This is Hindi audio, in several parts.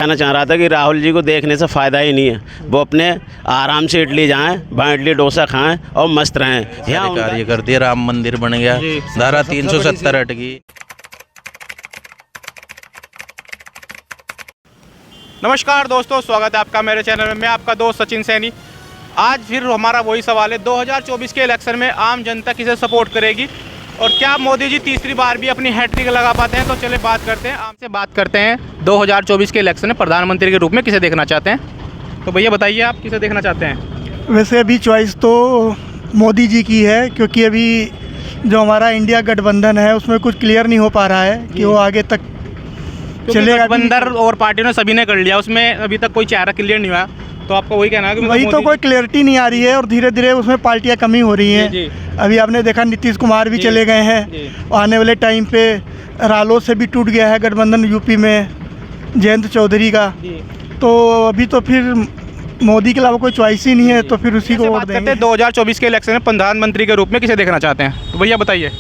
कहना चाह रहा था कि राहुल जी को देखने से फ़ायदा ही नहीं है, वो अपने आराम से इडली जाएं, वहाँ इडली डोसा खाएं और मस्त रहें। यहाँ कार्य कर दिया, राम मंदिर बन गया, धारा 370 हट गई। नमस्कार दोस्तों, स्वागत है आपका मेरे चैनल में। मैं आपका दोस्त सचिन सैनी। आज फिर हमारा वही सवाल है, 2024 के इलेक्शन में आम जनता किसे सपोर्ट करेगी और क्या मोदी जी तीसरी बार भी अपनी हैट्रिक लगा पाते हैं। तो चले बात करते हैं, आपसे बात करते हैं 2024 के इलेक्शन में प्रधानमंत्री के रूप में किसे देखना चाहते हैं। तो भैया बताइए, आप किसे देखना चाहते हैं। वैसे अभी चॉइस तो मोदी जी की है, क्योंकि अभी जो हमारा इंडिया गठबंधन है उसमें कुछ क्लियर नहीं हो पा रहा है कि वो आगे तक चलेगा। गठबंधन और पार्टियों ने सभी ने कर लिया, उसमें अभी तक कोई चेहरा क्लियर नहीं हुआ। तो आपको वही कहना है कि वही तो कोई क्लियरिटी नहीं आ रही है और धीरे धीरे उसमें पार्टियां कमी हो रही हैं। अभी आपने देखा नीतीश कुमार भी चले गए हैं। आने वाले टाइम पे रालोद से भी टूट गया है गठबंधन यूपी में, जयंत चौधरी का। तो अभी तो फिर मोदी के अलावा कोई चॉइस ही नहीं है, तो फिर उसी को वोट देंगे। 2024 के इलेक्शन में प्रधानमंत्री के रूप में किसे देखना चाहते हैं। तो भैया बताइए।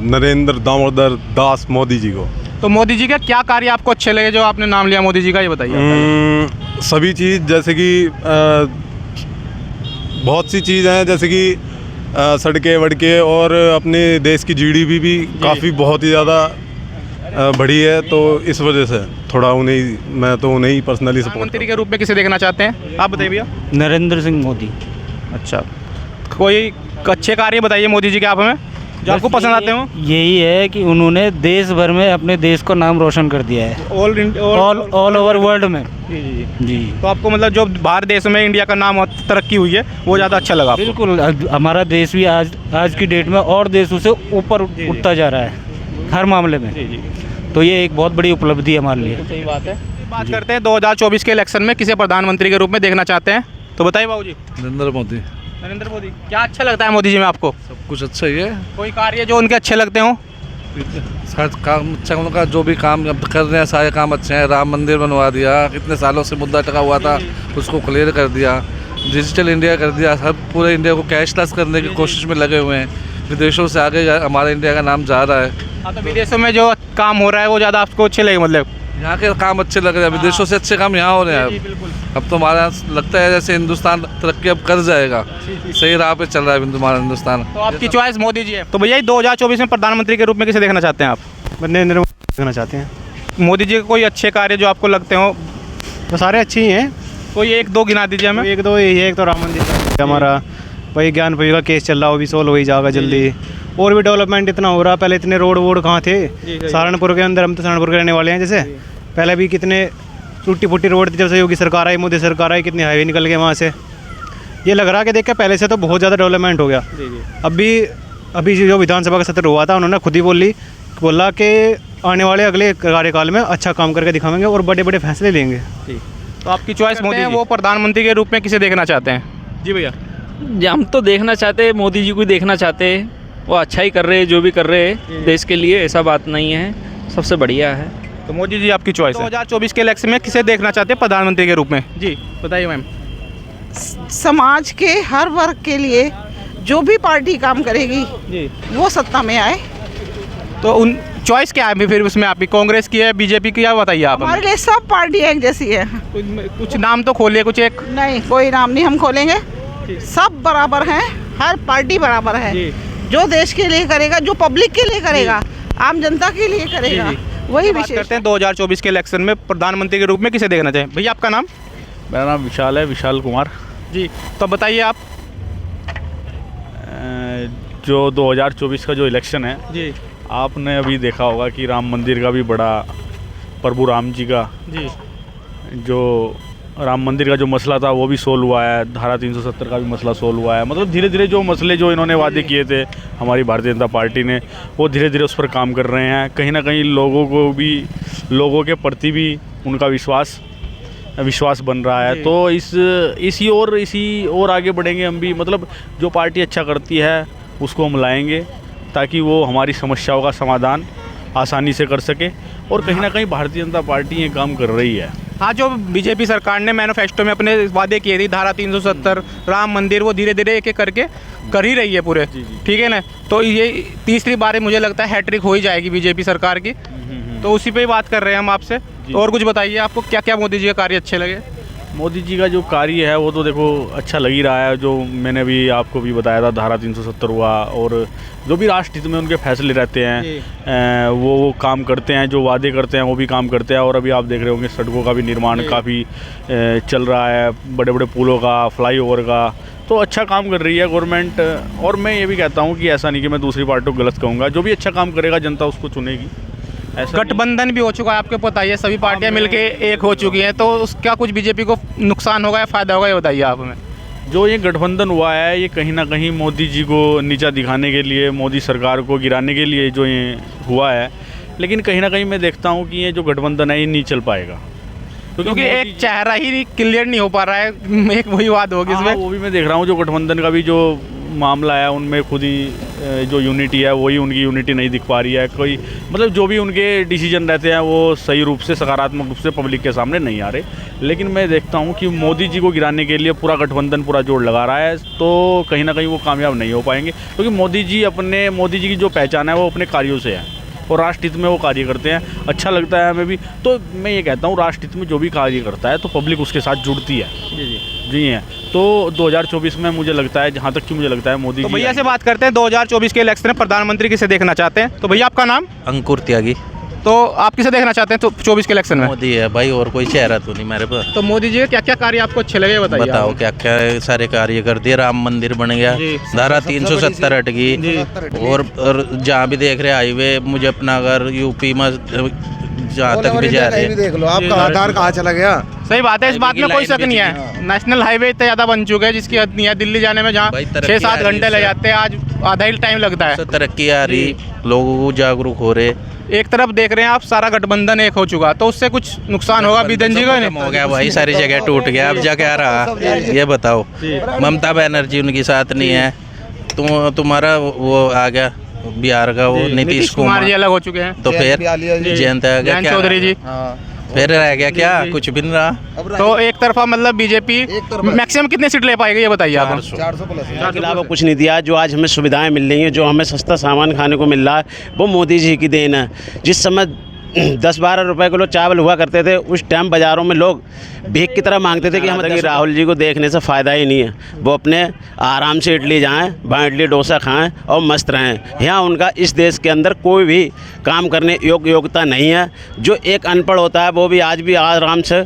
नरेंद्र दामोदर दास मोदी जी को। तो मोदी जी का क्या कार्य आपको अच्छे लगे जो आपने नाम लिया मोदी जी का, ये बताइए। सभी चीज़, जैसे कि बहुत सी चीज़ हैं, जैसे कि सड़कें वड़कें और अपने देश की जीडीपी भी काफ़ी बहुत ही ज़्यादा बढ़ी है। तो इस वजह से थोड़ा मैं तो उन्हें ही पर्सनली सपोर्ट। प्रधानमंत्री के रूप में किसे देखना चाहते हैं, आप बताइए भैया। नरेंद्र सिंह मोदी। अच्छा, कोई अच्छे कार्य बताइए मोदी जी के आप हमें जो आपको पसंद आते हो। यही है कि उन्होंने देश भर में अपने देश को नाम रोशन कर दिया है, ऑल ओवर वर्ल्ड में। जी। तो आपको मतलब जो बाहर देश में इंडिया का नाम तरक्की हुई है वो ज़्यादा अच्छा लगा आपको? बिल्कुल, हमारा देश भी आज की डेट में और देशों से ऊपर उठता जा रहा है हर मामले में। तो ये एक बहुत बड़ी उपलब्धि है हमारे लिए। सही बात है। बात करते हैं 2024 के इलेक्शन में किसे प्रधानमंत्री के रूप में देखना चाहते हैं। तो बताइए बाबू जी। नरेंद्र मोदी। नरेंद्र मोदी, क्या अच्छा लगता है मोदी जी में आपको? सब कुछ अच्छा ही है। कोई कार्य जो उनके अच्छे लगते हों? काम अच्छा, उनका जो भी काम अब कर रहे हैं सारे काम अच्छे हैं। राम मंदिर बनवा दिया, इतने सालों से मुद्दा टका हुआ था उसको क्लियर कर दिया। डिजिटल इंडिया कर दिया, सब पूरे इंडिया को कैशलेस करने की कोशिश में लगे हुए हैं। विदेशों से आगे हमारे इंडिया का नाम जा रहा है। हाँ, तो विदेशों में जो काम हो रहा है वो ज़्यादा आपको अच्छे लगे? मतलब यहाँ के काम अच्छे लग रहे हैं, विदेशों से अच्छे काम यहाँ हो रहे हैं। अब तो हमारा लगता है जैसे हिंदुस्तान तरक्की अब कर जाएगा, सही राह पे चल रहा है हमारा हिंदुस्तान। तो आपकी चॉइस मोदी जी है। तो भैया 2024 में प्रधानमंत्री के रूप में किसे देखना चाहते हैं आप? नरेंद्र मोदी देखना चाहते हैं। मोदी जी के कोई अच्छे कार्य जो आपको लगते हो? तो सारे अच्छे ही हैं, कोई एक दो गिना दीजिए हमें। एक दो यही है। एक तो राम मंदिर हमारा, वही ज्ञानपुरी का केस चल रहा है, वो भी सोल्व हो ही जाएगा जल्दी। और भी डेवलपमेंट इतना हो रहा है, पहले इतने रोड वोड कहाँ थे सहारनपुर के अंदर। हम तो सहारनपुर के रहने वाले हैं। जैसे पहले भी कितने टूटी फूटी रोड थी, जब से योगी सरकार आई, मोदी सरकार आई, कितने हाईवे निकल गए वहाँ से। ये लग रहा है कि देख के पहले से तो बहुत ज़्यादा डेवलपमेंट हो गया। अभी जो विधानसभा का सत्र हुआ था, उन्होंने खुद ही बोला कि आने वाले अगले कार्यकाल में अच्छा काम करके दिखाएंगे और बड़े बड़े फैसले लेंगे। तो आपकी चॉइस मोदी है, वो प्रधानमंत्री के रूप में किसे देखना चाहते हैं? जी भैया। हम तो देखना चाहते हैं मोदी जी को देखना चाहते हैं। वो अच्छा ही कर रहे हैं, जो भी कर रहे हैं देश के लिए, ऐसा बात नहीं है, सबसे बढ़िया है। तो मोदी जी आपकी चॉइस है। 2024 के इलेक्शन में किसे देखना चाहते हैं प्रधानमंत्री के रूप में? जी बताइए मैम। समाज के हर वर्ग के लिए जो भी पार्टी काम करेगी जी वो सत्ता में आए। तो उन चॉइस क्या है फिर उसमें आपकी? कांग्रेस की है, बीजेपी की है, बताइए आप हमारे लिए सब पार्टी एक जैसी है। कुछ नाम तो खोलिए, कुछ एक। नहीं, कोई नाम नहीं हम खोलेंगे, सब बराबर हैं, हर पार्टी बराबर है। जो देश के लिए करेगा, जो पब्लिक के लिए करेगा, आम जनता के लिए करेगा, वही विशेष करते हैं। 2024 के इलेक्शन में प्रधानमंत्री के रूप में किसे देखना चाहिए? भैया आपका नाम? मेरा नाम विशाल है, विशाल कुमार जी। तो बताइए आप। जो 2024 का जो इलेक्शन है जी, आपने अभी देखा होगा कि राम मंदिर का भी बड़ा, प्रभु राम जी का जी, जो राम मंदिर का जो मसला था वो भी सोल्व हुआ है। धारा 370 का भी मसला सोल्व हुआ है। मतलब धीरे धीरे जो मसले जो इन्होंने वादे किए थे हमारी भारतीय जनता पार्टी ने, वो धीरे धीरे उस पर काम कर रहे हैं। कहीं ना कहीं लोगों के प्रति भी उनका विश्वास बन रहा है। तो इसी और आगे बढ़ेंगे हम भी। मतलब जो पार्टी अच्छा करती है उसको हम लाएंगे ताकि वो हमारी समस्याओं का समाधान आसानी से कर सके। और कहीं ना कहीं भारतीय जनता पार्टी ये काम कर रही है। हाँ, जो बीजेपी सरकार ने मैनिफेस्टो में अपने वादे किए थे, धारा 370, राम मंदिर, वो धीरे धीरे एक एक करके कर ही रही है पूरे। ठीक है ना? तो ये तीसरी बार मुझे लगता है हैट्रिक हो ही जाएगी बीजेपी सरकार की। तो उसी पे ही बात कर रहे हैं हम आपसे। तो और कुछ बताइए, आपको क्या क्या मोदी जी के कार्य अच्छे लगे? मोदी जी का जो कार्य है वो तो देखो अच्छा लग ही रहा है। जो मैंने भी आपको भी बताया था, धारा 370 हुआ, और जो भी राष्ट्र हित में उनके फैसले रहते हैं वो काम करते हैं। जो वादे करते हैं वो भी काम करते हैं। और अभी आप देख रहे होंगे सड़कों का भी निर्माण काफ़ी चल रहा है, बड़े बड़े पुलों का, फ्लाईओवर का, तो अच्छा काम कर रही है गवर्नमेंट। और मैं ये भी कहता हूँ कि ऐसा नहीं कि मैं दूसरी पार्टी को गलत कहूँगा, जो भी अच्छा काम करेगा जनता उसको चुनेगी। गठबंधन भी हो चुका है, आपको पता ही है, सभी पार्टियां मिलके एक हो चुकी हैं, तो उसका कुछ बीजेपी को नुकसान होगा या फ़ायदा होगा, ये बताइए आप हमें। जो ये गठबंधन हुआ है ये कहीं ना कहीं मोदी जी को नीचा दिखाने के लिए, मोदी सरकार को गिराने के लिए जो ये हुआ है। लेकिन कहीं ना कहीं मैं देखता हूँ कि ये जो गठबंधन है ये नहीं चल पाएगा, क्योंकि एक चेहरा ही क्लियर नहीं हो पा रहा है, एक वही बात होगी इसमें। वो भी मैं देख रहा हूँ, जो गठबंधन का भी जो मामला है उनमें खुद ही जो यूनिटी है वही उनकी यूनिटी नहीं दिख पा रही है। कोई मतलब जो भी उनके डिसीजन रहते हैं वो सही रूप से, सकारात्मक रूप से पब्लिक के सामने नहीं आ रहे। लेकिन मैं देखता हूँ कि मोदी जी को गिराने के लिए पूरा गठबंधन पूरा जोड़ लगा रहा है, तो कहीं ना कहीं वो कामयाब नहीं हो पाएंगे। क्योंकि मोदी जी की जो पहचान है वो अपने कार्यों से है और राष्ट्र हित में वो कार्य करते हैं। अच्छा लगता है हमें भी। तो मैं ये कहता हूँ राष्ट्र हित में जो भी कार्य करता है तो पब्लिक उसके साथ जुड़ती है। जी हैं। तो 2024 में मुझे लगता है, जहाँ तक कि मुझे लगता है मोदी जी। तो भैया से बात करते हैं, 2024 के इलेक्शन में प्रधानमंत्री किसे देखना चाहते हैं? तो भैया आपका नाम? अंकुर त्यागी। तो आप किसे देखना चाहते हैं तो 24 के इलेक्शन में? मोदी है भाई, और कोई चेहरा तो नहीं मेरे पास। तो मोदी जी के क्या क्या कार्य आपको अच्छे लगे, बताइए। बताओ क्या क्या सारे कार्य कर दिए। राम मंदिर बन गया, धारा 370 हट गई, और जहाँ भी देख रहे हाईवे, मुझे अपना अगर यूपी में जहाँ तक भी जा रहे देख लो, आपका आधार कहाँ चला गया। सही बात है, इस बात में कोई शक नहीं है। नेशनल हाईवे इतने ज़्यादा बन चुके हैं जिसकी हद नहीं है। दिल्ली जाने में जहाँ 6-7 घंटे लग जाते हैं, आज आधा ही टाइम लगता है। तरक्की आ रही, लोगों को जागरूक हो रहे। एक तरफ देख रहे हैं आप, सारा गठबंधन एक हो चुका, तो उससे कुछ नुकसान होगा बिदन जी को? हो गया भाई, सारी जगह टूट गया। अब जा क्या रहा ये बताओ। ममता बनर्जी उनकी साथ नहीं है, तुम्हारा वो आ गया बिहार का, वो नीतीश कुमार जी अलग हो चुके हैं। तो फिर जयंत चौधरी जी फिर रह गया क्या? कुछ भी नहीं रहा। तो एक तरफा मतलब बीजेपी मैक्सिमम कितने सीट ले पाएगी, ये बताइए आप। 400 प्लस के अलावा कुछ नहीं दिया। जो आज हमें सुविधाएं मिल रही हैं, जो हमें सस्ता सामान खाने को मिल रहा है, वो मोदी जी की देन है। जिस समय 10-12 रुपए किलो चावल हुआ करते थे, उस टाइम बाज़ारों में लोग भीख की तरह मांगते थे कि हम राहुल जी को देखने से फ़ायदा ही नहीं है। वो अपने आराम से इडली जाएं, वहाँ इडली डोसा खाएं और मस्त रहें। यहाँ उनका इस देश के अंदर कोई भी काम करने योग्यता नहीं है। जो एक अनपढ़ होता है वो भी आज भी आराम से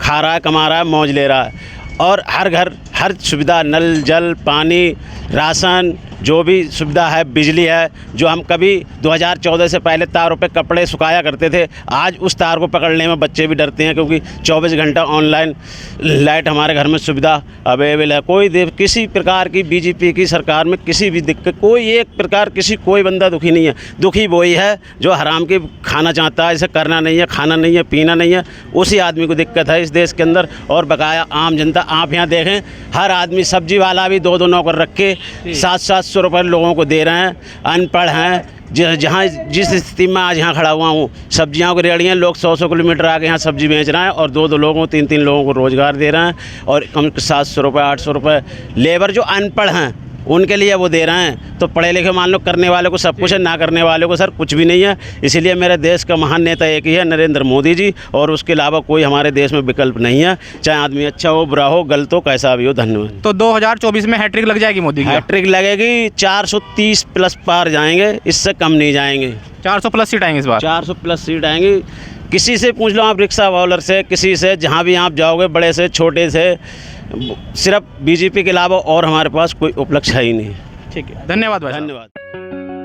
खा रहा है, कमा रहा है, मौज ले रहा है। और हर घर हर सुविधा, नल जल पानी, राशन, जो भी सुविधा है, बिजली है। जो हम कभी 2014 से पहले तारों पे कपड़े सुखाया करते थे, आज उस तार को पकड़ने में बच्चे भी डरते हैं, क्योंकि 24 घंटा ऑनलाइन लाइट हमारे घर में सुविधा अवेलेबल है। किसी प्रकार की बीजेपी की सरकार में किसी भी दिक्कत, कोई एक प्रकार कोई बंदा दुखी नहीं है। दुखी वही है जो हराम के खाना चाहता है, इसे करना नहीं है, खाना नहीं है, पीना नहीं है, उसी आदमी को दिक्कत है इस देश के अंदर। और बकाया आम जनता, आप यहाँ देखें, हर आदमी, सब्जी वाला भी 2-2 नौकर रख के 700-700 रुपये लोगों को दे रहे हैं। अनपढ़ हैं, जहाँ जिस स्थिति में आज यहाँ खड़ा हुआ हूँ, सब्जियों की रेहड़ियाँ, लोग 100-100 किलोमीटर आके यहाँ सब्जी बेच रहे हैं और 2-2 लोगों, 3-3 लोगों को रोज़गार दे रहे हैं। और कम 700 रुपये, 800 रुपये लेबर जो अनपढ़ हैं उनके लिए वो दे रहे हैं। तो पढ़े लिखे मान लो करने वाले को सब कुछ है, ना करने वाले को सर कुछ भी नहीं है। इसीलिए मेरे देश का महान नेता एक ही है, नरेंद्र मोदी जी, और उसके अलावा कोई हमारे देश में विकल्प नहीं है। चाहे आदमी अच्छा हो, बुरा हो, गलत हो, कैसा भी हो। धन्यवाद। तो 2024 में हैट्रिक लग जाएगी मोदी की? हैट्रिक लगेगी, 430 प्लस पार जाएंगे, इससे कम नहीं जाएंगे। 400 प्लस सीट आएंगे इस बार? 400 प्लस सीट आएंगी। किसी से पूछ लो आप, रिक्शा वालर से, किसी से, जहाँ भी आप जाओगे, बड़े से छोटे से, सिर्फ बीजेपी के अलावा और हमारे पास कोई उपलक्ष्य है ही नहीं। ठीक है, धन्यवाद भाई। धन्यवाद।